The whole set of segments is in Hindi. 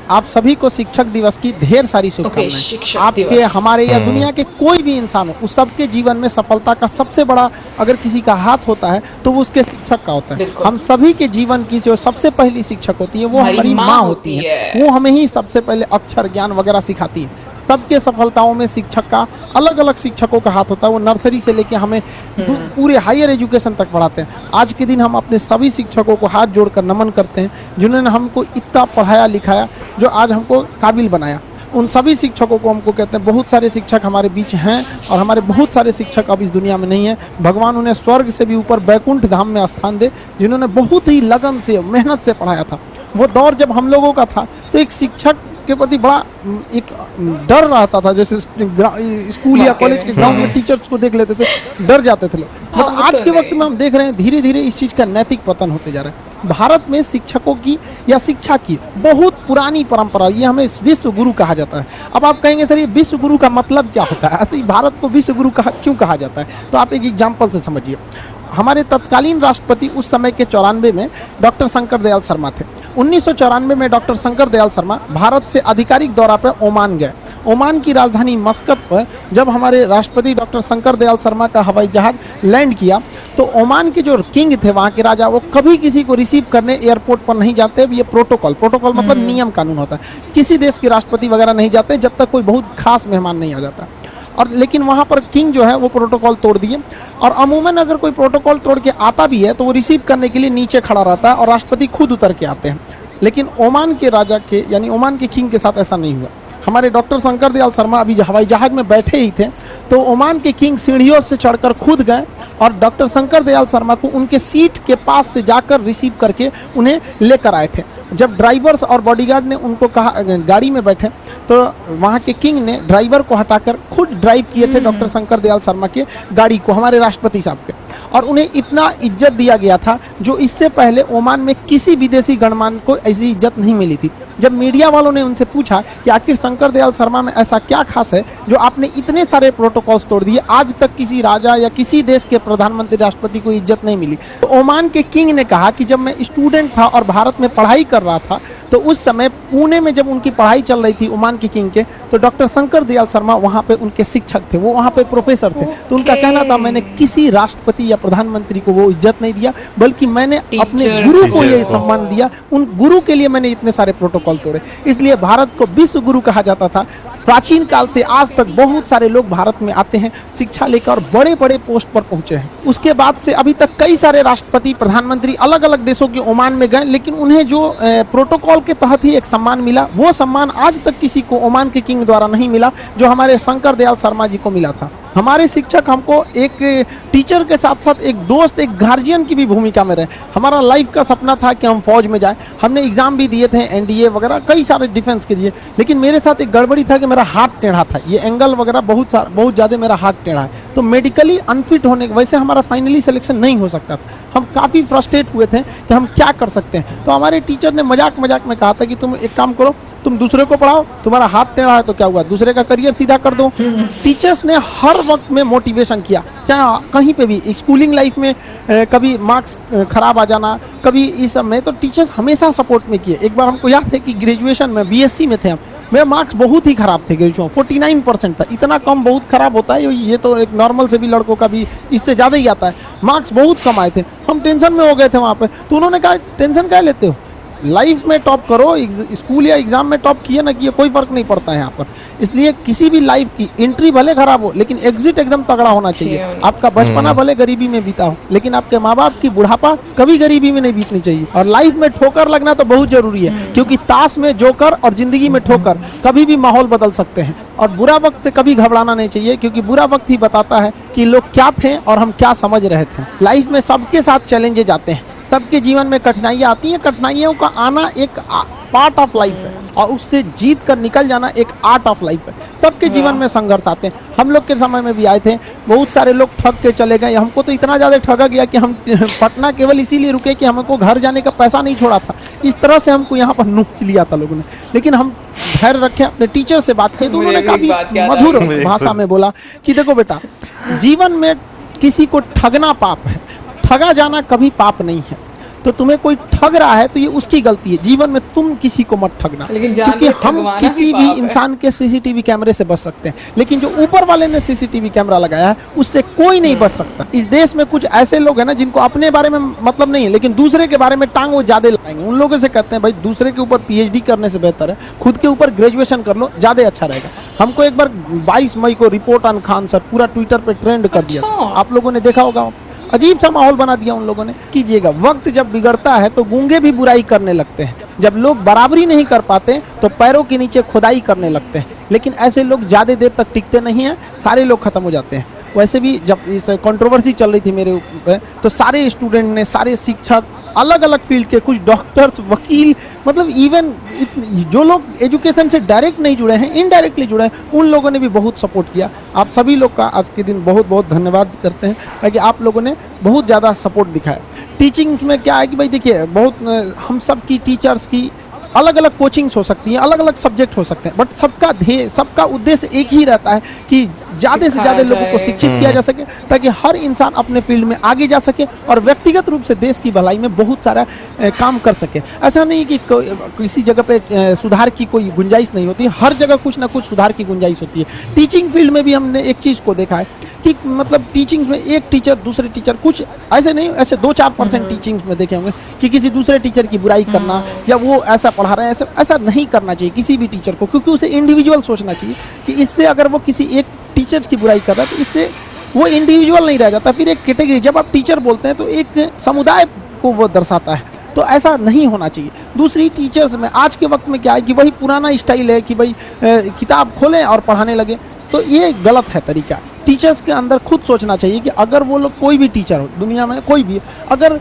आप सभी को शिक्षक दिवस की ढेर सारी शुभकामनाएं। आपके, हमारे या दुनिया के कोई भी इंसान हो, उस सबके जीवन में सफलता का सबसे बड़ा अगर किसी का हाथ होता है तो वो उसके शिक्षक का होता है। हम सभी के जीवन की जो सबसे पहली शिक्षक होती है वो हमारी माँ होती है। वो हमें ही सबसे पहले अक्षर ज्ञान वगैरह सिखाती है। सबके सफलताओं में शिक्षक का, अलग अलग शिक्षकों का हाथ होता है। वो नर्सरी से लेके हमें पूरे हायर एजुकेशन तक पढ़ाते हैं। आज के दिन हम अपने सभी शिक्षकों को हाथ जोड़कर नमन करते हैं जिन्होंने हमको इतना पढ़ाया लिखाया, जो आज हमको काबिल बनाया। उन सभी शिक्षकों को हमको कहते हैं। बहुत सारे शिक्षक हमारे बीच हैं और हमारे बहुत सारे शिक्षक अब इस दुनिया में नहीं है। भगवान उन्हें स्वर्ग से भी ऊपर बैकुंठ धाम में स्थान दे, जिन्होंने बहुत ही लगन से, मेहनत से पढ़ाया था। वो दौर जब हम लोगों का था तो एक शिक्षक के प्रति बड़ा एक डर रहता था। जैसे स्कूल या कॉलेज के ग्राउंड में टीचर्स को देख लेते थे, डर जाते थे लोग। बट आज के वक्त में हम देख रहे हैं धीरे धीरे इस चीज़ का नैतिक पतन होते जा रहा है। भारत में शिक्षकों की या शिक्षा की बहुत पुरानी परंपरा, ये हमें विश्व गुरु कहा जाता है। अब आप कहेंगे सर ये विश्व गुरु का मतलब क्या होता है, ऐसे भारत को विश्व गुरु क्यों कहा जाता है? तो आप एक एग्जाम्पल से समझिए। हमारे तत्कालीन राष्ट्रपति उस समय के 94 में डॉक्टर शंकर दयाल शर्मा थे। 1994 में डॉक्टर शंकर दयाल शर्मा भारत से आधिकारिक दौरा पर ओमान गए। ओमान की राजधानी मस्कत पर जब हमारे राष्ट्रपति डॉक्टर शंकर दयाल शर्मा का हवाई जहाज लैंड किया तो ओमान के जो किंग थे, वहाँ के राजा, वो कभी किसी को रिसीव करने एयरपोर्ट पर नहीं जाते। ये प्रोटोकॉल मतलब नियम कानून होता है। किसी देश के राष्ट्रपति वगैरह नहीं जाते जब तक कोई बहुत खास मेहमान नहीं आ जाता। और लेकिन वहाँ पर किंग जो है वो प्रोटोकॉल तोड़ दिए। और अमूमन अगर कोई प्रोटोकॉल तोड़ के आता भी है तो वो रिसीव करने के लिए नीचे खड़ा रहता है और राष्ट्रपति खुद उतर के आते हैं। लेकिन ओमान के राजा के, यानी ओमान के किंग के साथ ऐसा नहीं हुआ। हमारे डॉक्टर शंकर दयाल शर्मा अभी हवाई जहाज में बैठे ही थे तो ओमान के किंग सीढ़ियों से चढ़कर खुद गए और डॉक्टर शंकर दयाल शर्मा को उनके सीट के पास से जाकर रिसीव करके उन्हें लेकर आए थे। जब ड्राइवर्स और बॉडीगार्ड ने उनको कहा गाड़ी में बैठे तो वहाँ के किंग ने ड्राइवर को हटाकर खुद ड्राइव किए थे डॉक्टर शंकर दयाल शर्मा के गाड़ी को, हमारे राष्ट्रपति साहब के। और उन्हें इतना इज्जत दिया गया था जो इससे पहले ओमान में किसी विदेशी गणमान्य को ऐसी इज्जत नहीं मिली थी। जब मीडिया वालों ने उनसे पूछा कि आखिर शंकर दयाल शर्मा में ऐसा क्या खास है जो आपने इतने सारे प्रोटोकॉल्स तोड़ दिए, आज तक किसी राजा या किसी देश के प्रधानमंत्री राष्ट्रपति को इज्जत नहीं मिली। तो ओमान के किंग ने कहा कि जब मैं स्टूडेंट था और भारत में पढ़ाई कर रहा था तो उस समय पुणे में जब उनकी पढ़ाई चल रही थी ओमान के किंग के, तो डॉक्टर शंकर दयाल शर्मा वहाँ पे उनके शिक्षक थे, वो वहाँ पे प्रोफेसर थे। तो उनका कहना था मैंने किसी राष्ट्रपति या प्रधानमंत्री को वो इज्जत नहीं दिया, बल्कि मैंने अपने गुरु को ये सम्मान दिया। उन गुरु के लिए मैंने इतने सारे प्रोटोकॉल तोड़े। इसलिए भारत को विश्व गुरु कहा जाता था। प्राचीन काल से आज तक बहुत सारे लोग भारत में आते हैं, शिक्षा लेकर बड़े बड़े पोस्ट पर पहुंचे हैं। उसके बाद से अभी तक कई सारे राष्ट्रपति, प्रधानमंत्री अलग अलग देशों के ओमान में गए, लेकिन उन्हें जो प्रोटोकॉल के तहत ही एक सम्मान मिला, वो सम्मान आज तक किसी को ओमान के किंग द्वारा नहीं मिला जो हमारे शंकर दयाल शर्मा जी को मिला था। हमारे शिक्षक हमको एक टीचर के साथ साथ एक दोस्त, एक गार्जियन की भी भूमिका में रहे। हमारा लाइफ का सपना था कि हम फौज में जाएं। हमने एग्जाम भी दिए थे, एनडीए वगैरह कई सारे डिफेंस के दिए, लेकिन मेरे साथ एक गड़बड़ी था कि मेरा हाथ टेढ़ा था, ये एंगल वगैरह बहुत ज़्यादा मेरा हाथ टेढ़ा है, तो मेडिकली अनफिट होने की वजह से हमारा फाइनली सिलेक्शन नहीं हो सकता था। हम काफ़ी फ्रस्ट्रेट हुए थे कि हम क्या कर सकते हैं। तो हमारे टीचर ने मजाक में कहा था कि तुम एक काम करो, तुम दूसरे को पढ़ाओ, तुम्हारा हाथ टेढ़ा है तो क्या हुआ, दूसरे का करियर सीधा कर दो। टीचर्स ने हर वक्त में मोटिवेशन किया, चाहे कहीं पे भी, स्कूलिंग लाइफ में कभी मार्क्स खराब आ जाना, कभी इस सब में, तो टीचर्स हमेशा सपोर्ट में किए। एक बार हमको याद है कि ग्रेजुएशन में बीएससी में थे हम, मेरे मार्क्स बहुत ही खराब थे, ग्रेजुएशन 49% था। इतना कम बहुत खराब होता है, ये तो एक नॉर्मल से भी लड़कों का भी इससे ज़्यादा ही आता है। मार्क्स बहुत कम आए थे, हम टेंशन में हो गए थे वहाँ पे। तो उन्होंने कहा टेंशन क्या लेते हो, लाइफ में टॉप करो, स्कूल या एग्जाम में टॉप किए ना किए कोई फर्क नहीं पड़ता है यहाँ पर। इसलिए किसी भी लाइफ की एंट्री भले खराब हो लेकिन एग्जिट एकदम तगड़ा होना चाहिए। आपका बचपना भले गरीबी में बीता हो लेकिन आपके माँ बाप की बुढ़ापा कभी गरीबी में नहीं बीतनी चाहिए। और लाइफ में ठोकर लगना तो बहुत जरूरी है, क्योंकि ताश में जोकर और जिंदगी में ठोकर कभी भी माहौल बदल सकते हैं। और बुरा वक्त से कभी घबराना नहीं चाहिए, क्योंकि बुरा वक्त ही बताता है कि लोग क्या थे और हम क्या समझ रहे थे। लाइफ में सबके साथ चैलेंजेज आते हैं, सबके जीवन में कठिनाइयाँ आती हैं। कठिनाइयों का आना एक पार्ट ऑफ लाइफ है और उससे जीत कर निकल जाना एक आर्ट ऑफ लाइफ है। सबके जीवन में संघर्ष आते हैं, हम लोग के समय में भी आए थे। बहुत सारे लोग ठग के चले गए, हमको तो इतना ज़्यादा ठगा गया कि हम पटना केवल इसीलिए रुके कि हमको घर जाने का पैसा नहीं छोड़ा था। इस तरह से हमको यहाँ पर नोच लिया था लोगों ने, लेकिन हम धैर्य रखे, अपने टीचर से बात की तो उन्होंने काफ़ी मधुर भाषा में बोला कि देखो बेटा, जीवन में किसी को ठगना पाप है, ठगा जाना कभी पाप नहीं है। तो तुम्हें कोई ठग रहा है तो ये उसकी गलती है। जीवन में तुम किसी को मत ठगना, क्योंकि हम किसी भी इंसान के सीसीटीवी कैमरे से बच सकते हैं, लेकिन जो ऊपर वाले ने सीसीटीवी कैमरा लगाया है उससे कोई नहीं बच सकता। इस देश में कुछ ऐसे लोग हैं ना जिनको अपने बारे में मतलब नहीं है, लेकिन दूसरे के बारे में टांग वो ज्यादा लगाएंगे। उन लोगों से कहते हैं भाई दूसरे के ऊपर पीएचडी करने से बेहतर है खुद के ऊपर ग्रेजुएशन कर लो, ज्यादा अच्छा रहेगा। हमको एक बार 22 मई को रिपोर्ट ऑन खान सर पूरा ट्विटर पे ट्रेंड कर दिया, आप लोगों ने देखा होगा। अजीब सा माहौल बना दिया उन लोगों ने। कीजिएगा, वक्त जब बिगड़ता है तो गूंगे भी बुराई करने लगते हैं। जब लोग बराबरी नहीं कर पाते तो पैरों के नीचे खुदाई करने लगते हैं, लेकिन ऐसे लोग ज्यादा देर तक टिकते नहीं हैं, सारे लोग खत्म हो जाते हैं। वैसे भी जब इस कंट्रोवर्सी चल रही थी मेरे ऊपर, तो सारे स्टूडेंट ने, सारे शिक्षक, अलग अलग फील्ड के, कुछ डॉक्टर्स, वकील, मतलब इवन जो लोग एजुकेशन से डायरेक्ट नहीं जुड़े हैं, इनडायरेक्टली जुड़े हैं, उन लोगों ने भी बहुत सपोर्ट किया। आप सभी लोग का आज के दिन बहुत बहुत धन्यवाद करते हैं, ताकि आप लोगों ने बहुत ज़्यादा सपोर्ट दिखाया। टीचिंग में क्या है कि भाई देखिए, बहुत हम सब की टीचर्स की अलग अलग कोचिंग्स हो सकती हैं, अलग अलग सब्जेक्ट हो सकते हैं, बट सबका ध्येय, सबका उद्देश्य एक ही रहता है कि ज़्यादा से ज़्यादा लोगों को शिक्षित किया जा सके, ताकि हर इंसान अपने फील्ड में आगे जा सके और व्यक्तिगत रूप से देश की भलाई में बहुत सारा काम कर सके। ऐसा नहीं कि किसी जगह पे सुधार की कोई गुंजाइश नहीं होती, हर जगह कुछ ना कुछ सुधार की गुंजाइश होती है। टीचिंग फील्ड में भी हमने एक चीज़ को देखा है कि मतलब टीचिंग में एक टीचर दूसरे टीचर, कुछ ऐसे नहीं, ऐसे 2-4% टीचिंग में देखे होंगे कि किसी दूसरे टीचर की बुराई करना, या वो ऐसा पढ़ा रहे हैं, ऐसा नहीं करना चाहिए किसी भी टीचर को, क्योंकि उसे इंडिविजुअल सोचना चाहिए कि इससे अगर वो किसी एक टीचर्स की बुराई कर रहा है तो इससे वो इंडिविजुअल नहीं रह जाता, फिर एक कैटेगरी। जब आप टीचर बोलते हैं तो एक समुदाय को वो दर्शाता है, तो ऐसा नहीं होना चाहिए। दूसरी टीचर्स में आज के वक्त में क्या है कि वही पुराना स्टाइल है कि भाई किताब खोलें और पढ़ाने लगे, तो ये गलत है तरीका। टीचर्स के अंदर खुद सोचना चाहिए कि अगर वो लोग, कोई भी टीचर हो दुनिया में, कोई भी, अगर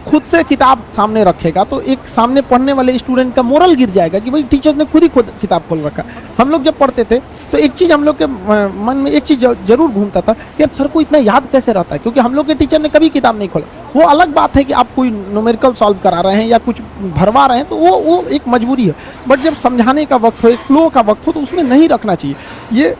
खुद से किताब सामने रखेगा तो एक सामने पढ़ने वाले स्टूडेंट का मोरल गिर जाएगा कि भाई टीचर ने खुद ही किताब खोल रखा। हम लोग जब पढ़ते थे तो एक चीज़ हम लोग के मन में एक चीज़ जरूर घूमता था कि यार सर को इतना याद कैसे रहता है, क्योंकि हम लोग के टीचर ने कभी किताब नहीं खोला। वो अलग बात है कि आप कोई न्यूमेरिकल सॉल्व करा रहे हैं या कुछ भरवा रहे हैं तो वो एक मजबूरी है, बट जब समझाने का वक्त हो, एक फ्लो का वक्त हो, तो उसमें नहीं रखना चाहिए। ये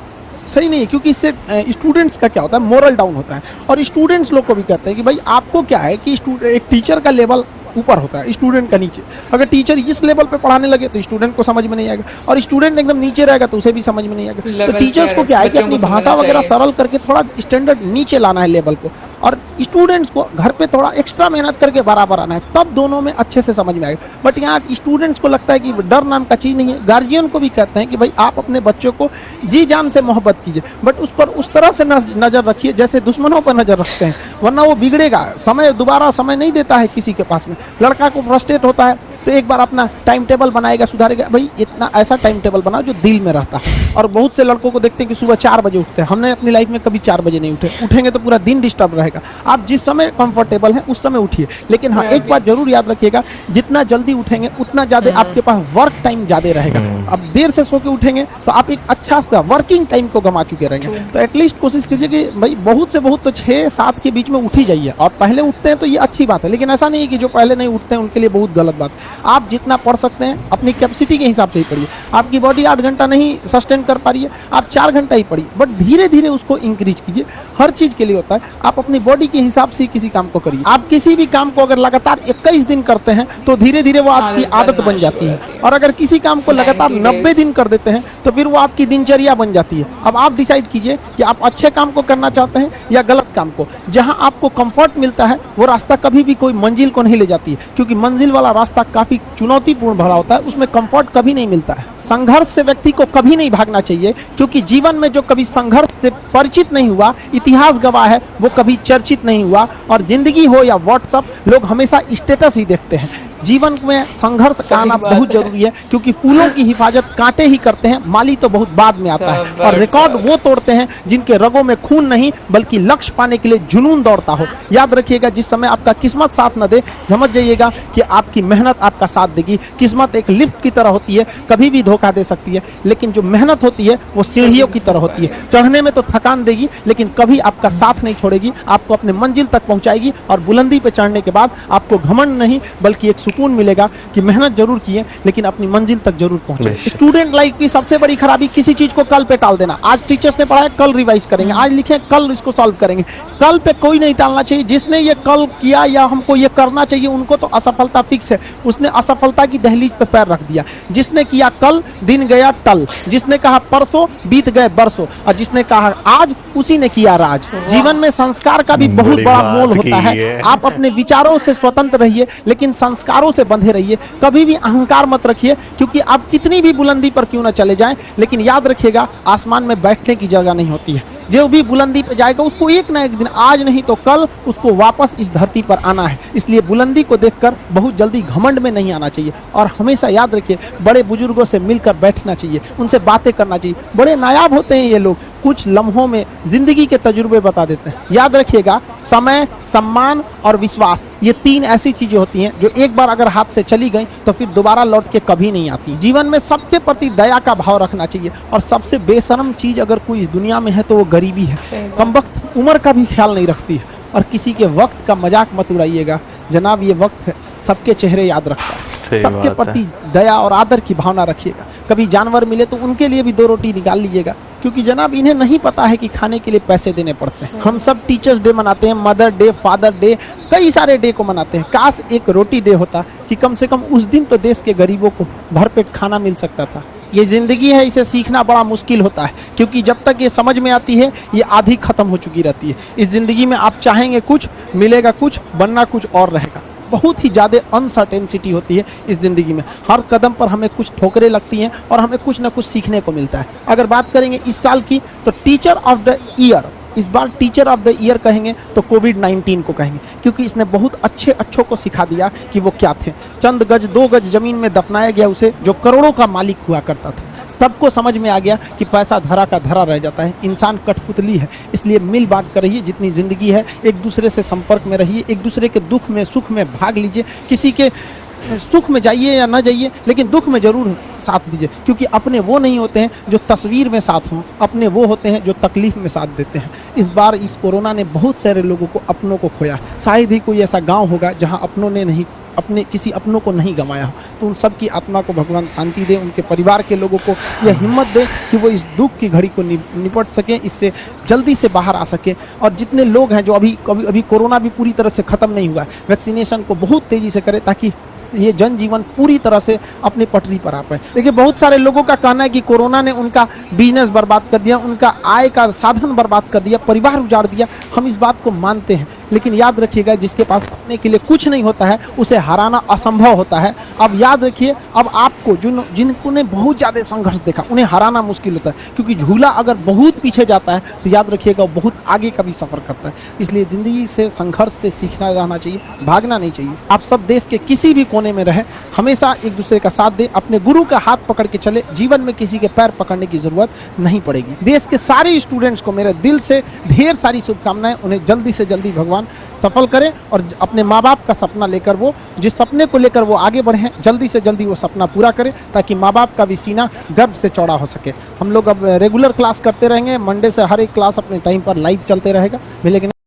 सही नहीं है, क्योंकि इससे स्टूडेंट्स का क्या होता है, मोरल डाउन होता है। और स्टूडेंट्स लोग को भी कहते हैं कि भाई आपको क्या है कि एक टीचर का लेवल ऊपर होता है, स्टूडेंट का नीचे। अगर टीचर इस लेवल पे पढ़ाने लगे तो स्टूडेंट को समझ में नहीं आएगा, और स्टूडेंट एकदम नीचे रहेगा तो उसे भी समझ में नहीं आएगा। तो टीचर्स को क्या है कि अपनी भाषा वगैरह सरल करके थोड़ा स्टैंडर्ड नीचे लाना है लेवल को, और स्टूडेंट्स को घर पे थोड़ा एक्स्ट्रा मेहनत करके बराबर आना है, तब दोनों में अच्छे से समझ में आएगा। बट यहाँ स्टूडेंट्स को लगता है कि डर नाम का चीज़ नहीं है। गार्जियन को भी कहते हैं कि भाई आप अपने बच्चों को जी जान से मोहब्बत कीजिए, बट उस पर उस तरह से नज़र रखिए जैसे दुश्मनों पर नज़र रखते हैं, वरना वो बिगड़ेगा। दोबारा समय नहीं देता है किसी के पास में। लड़का को फ्रस्ट्रेट होता है तो एक बार अपना टाइम टेबल बनाएगा, सुधारेगा। भाई इतना ऐसा टाइम टेबल बनाओ जो दिल में रहता है। और बहुत से लड़कों को देखते हैं कि सुबह 4 बजे उठते हैं। हमने अपनी लाइफ में कभी 4 बजे नहीं उठेंगे तो पूरा दिन डिस्टर्ब रहेगा। आप जिस समय कंफर्टेबल हैं उस समय उठिए, लेकिन हाँ एक बात जरूर याद रखिएगा, जितना जल्दी उठेंगे उतना ज़्यादा आपके पास वर्क टाइम ज़्यादा रहेगा। अब देर से सो के उठेंगे तो आप एक अच्छा सा वर्किंग टाइम को गंवा चुके रहेंगे। तो एटलीस्ट कोशिश कीजिए कि भाई बहुत से बहुत तो 6-7 के बीच में उठ ही जाइए। और पहले उठते हैं तो ये अच्छी बात है, लेकिन ऐसा नहीं है कि जो पहले नहीं उठते हैं उनके लिए बहुत गलत बात। आप जितना पढ़ सकते हैं अपनी कैपेसिटी के हिसाब से ही पढ़िए। आपकी बॉडी 8 घंटा नहीं सस्टेन कर पा रही है, आप 4 घंटा ही पढ़िए, बट धीरे धीरे उसको इंक्रीज कीजिए। हर चीज के लिए होता है, आप अपनी बॉडी के हिसाब से किसी काम को करिए। आप किसी भी काम को अगर लगातार 21 दिन करते हैं तो धीरे धीरे वो आपकी आदत बन जाती है, और अगर किसी काम को लगातार 90 दिन कर देते हैं तो फिर वो आपकी दिनचर्या बन जाती है। अब आप डिसाइड कीजिए कि आप अच्छे काम को करना चाहते हैं या गलत काम को। जहां आपको कंफर्ट मिलता है वो रास्ता कभी भी कोई मंजिल को नहीं ले जाती है, क्योंकि मंजिल वाला रास्ता काफी चुनौतीपूर्ण भरा होता है, उसमें कंफर्ट कभी नहीं मिलता है। संघर्ष से व्यक्ति को कभी नहीं भागना चाहिए, क्योंकि जीवन में जो कभी संघर्ष से परिचित नहीं हुआ, इतिहास गवाह है, वो कभी चर्चित नहीं हुआ। और जिंदगी हो या व्हाट्सएप, लोग हमेशा स्टेटस ही देखते हैं। जीवन में संघर्ष का आना बहुत जरूरी है, क्योंकि फूलों की हिफाजत कांटे ही करते हैं, माली तो बहुत बाद में आता है। और रिकॉर्ड वो तोड़ते हैं जिनके रगों में खून नहीं बल्कि लक्ष्य पाने के लिए जुनून दौड़ता हो। याद रखिएगा, जिस समय आपका किस्मत साथ न दे, समझ जाइएगा कि आपकी मेहनत आपका साथ देगी। किस्मत एक लिफ्ट की तरह होती है, कभी भी धोखा दे सकती है, लेकिन जो मेहनत होती है वो सीढ़ियों की तरह होती है। चढ़ने में तो थकान देगी, लेकिन कभी आपका साथ नहीं छोड़ेगी, आपको अपने मंजिल तक पहुंचाएगी। और बुलंदी पे चढ़ने के बाद आपको घमंड नहीं बल्कि एक सुकून मिलेगा कि मेहनत जरूर किए लेकिन अपनी मंजिल तक जरूर पहुंचे। स्टूडेंट लाइफ की सबसे बड़ी खराबी किसी चीज को कल पे टाल देना। आज टीचर्स ने पढ़ाया, कल रिवाइज करेंगे, आज लिखे, कल इसको सॉल्व करेंगे। कल पे कोई नहीं टालना चाहिए। जिसने ये कल किया या हमको ये करना चाहिए, उनको तो असफलता फिक्स है, उसने असफलता की दहलीज पे पैर रख दिया। जिसने किया कल, दिन गया टल, जिसने कहा परसों, बीत गए बरसों, और जिसने कहा आज, उसी ने किया राज। जीवन में संस्कार का भी बहुत बड़ा मोल होता है। आप अपने विचारों से स्वतंत्र रहिए, लेकिन संस्कारों से बंधे रहिए। कभी भी अहंकार मत रखिए, क्योंकि आप कितनी भी बुलंदी पर क्यों ना चले जाएं, लेकिन याद रखिएगा आसमान में बैठने की जगह नहीं होती है। जो भी बुलंदी पे जाएगा उसको एक ना एक दिन, आज नहीं तो कल, उसको वापस इस धरती पर आना है। इसलिए बुलंदी को देखकर बहुत जल्दी घमंड में नहीं आना चाहिए, और हमेशा याद रखिए बड़े बुजुर्गों से मिलकर बैठना चाहिए, उनसे बातें करना चाहिए। बड़े नायाब होते हैं ये लोग, कुछ लम्हों में जिंदगी के तजुर्बे बता देते हैं। याद रखिएगा समय, सम्मान और विश्वास, ये तीन ऐसी चीजें होती हैं जो एक बार अगर हाथ से चली गई तो फिर दोबारा लौट के कभी नहीं आती। जीवन में सबके प्रति दया का भाव रखना चाहिए, और सबसे बेशर्म चीज अगर कोई इस दुनिया में है तो वो गरीबी है। कमबख्त उम्र का भी ख्याल नहीं रखती है, और किसी के वक्त का मजाक मत उड़ाइएगा जनाब, ये वक्त है सबके चेहरे याद रखता है। सबके प्रति दया और आदर की भावना रखिएगा। कभी जानवर मिले तो उनके लिए भी 2 रोटी निकाल लीजिएगा, क्योंकि जनाब इन्हें नहीं पता है कि खाने के लिए पैसे देने पड़ते हैं। हम सब टीचर्स डे मनाते हैं, मदर डे, फादर डे, कई सारे डे को मनाते हैं। काश एक रोटी डे होता कि कम से कम उस दिन तो देश के गरीबों को भरपेट खाना मिल सकता था। ये जिंदगी है, इसे सीखना बड़ा मुश्किल होता है, क्योंकि जब तक ये समझ में आती है ये आधी खत्म हो चुकी रहती है। इस जिंदगी में आप चाहेंगे कुछ, मिलेगा कुछ, बनना कुछ और रहेगा। बहुत ही ज़्यादा अनसर्टेनिटी होती है इस ज़िंदगी में। हर कदम पर हमें कुछ ठोकरें लगती हैं और हमें कुछ ना कुछ सीखने को मिलता है। अगर बात करेंगे इस साल की, तो टीचर ऑफ द ईयर, इस बार टीचर ऑफ द ईयर कहेंगे तो कोविड-19 को कहेंगे, क्योंकि इसने बहुत अच्छों को सिखा दिया कि वो क्या थे। चंद गज 2 गज जमीन में दफनाया गया उसे, जो करोड़ों का मालिक हुआ करता था। सबको समझ में आ गया कि पैसा धरा का धरा रह जाता है, इंसान कठपुतली है। इसलिए मिल बांट कर रहिए, जितनी ज़िंदगी है एक दूसरे से संपर्क में रहिए, एक दूसरे के दुख में सुख में भाग लीजिए। किसी के सुख में जाइए या ना जाइए, लेकिन दुख में जरूर साथ दीजिए, क्योंकि अपने वो नहीं होते हैं जो तस्वीर में साथ हों, अपने वो होते हैं जो तकलीफ में साथ देते हैं। इस बार इस कोरोना ने बहुत सारे लोगों को, अपनों को खोया। शायद ही कोई ऐसा गांव होगा जहां अपनों ने नहीं, अपने किसी अपनों को नहीं गंवाया हो। तो उन सब की आत्मा को भगवान शांति दे, उनके परिवार के लोगों को यह हिम्मत दे कि वो इस दुख की घड़ी को निपट सकें, इससे जल्दी से बाहर आ सकें। और जितने लोग हैं जो अभी कोरोना भी पूरी तरह से ख़त्म नहीं हुआ है, वैक्सीनेशन को बहुत तेज़ी से करें, ताकि ये जनजीवन पूरी तरह से अपनी पटरी पर आ पाए। देखिए बहुत सारे लोगों का कहना है कि कोरोना ने उनका बिजनेस बर्बाद कर दिया, उनका आय का साधन बर्बाद कर दिया, परिवार उजाड़ दिया। हम इस बात को मानते हैं, लेकिन याद रखिएगा जिसके पास अपने के लिए कुछ नहीं होता है उसे हराना असंभव होता है। अब याद रखिए, अब आपको जिनको ने बहुत ज़्यादा संघर्ष देखा उन्हें हराना मुश्किल होता है, क्योंकि झूला अगर बहुत पीछे जाता है तो याद रखिएगा वो बहुत आगे का भी सफ़र करता है। इसलिए ज़िंदगी से संघर्ष से सीखना रहना चाहिए, भागना नहीं चाहिए। आप सब देश के किसी भी कोने में रहे, हमेशा एक दूसरे का साथ दे, अपने गुरु का हाथ पकड़ के चले। जीवन में किसी के पैर पकड़ने की जरूरत नहीं पड़ेगी। देश के सारे स्टूडेंट्स को मेरे दिल से ढेर सारी शुभकामनाएं। उन्हें जल्दी से जल्दी भगवान सफल करें, और अपने माँ बाप का सपना लेकर, वो जिस सपने को लेकर वो आगे बढ़े, जल्दी से जल्दी वो सपना पूरा करें, ताकि माँ बाप का भी सीना गर्व से चौड़ा हो सके। हम लोग अब रेगुलर क्लास करते रहेंगे, मंडे से हर एक क्लास अपने टाइम पर लाइव चलते रहेगा। मिलेंगे।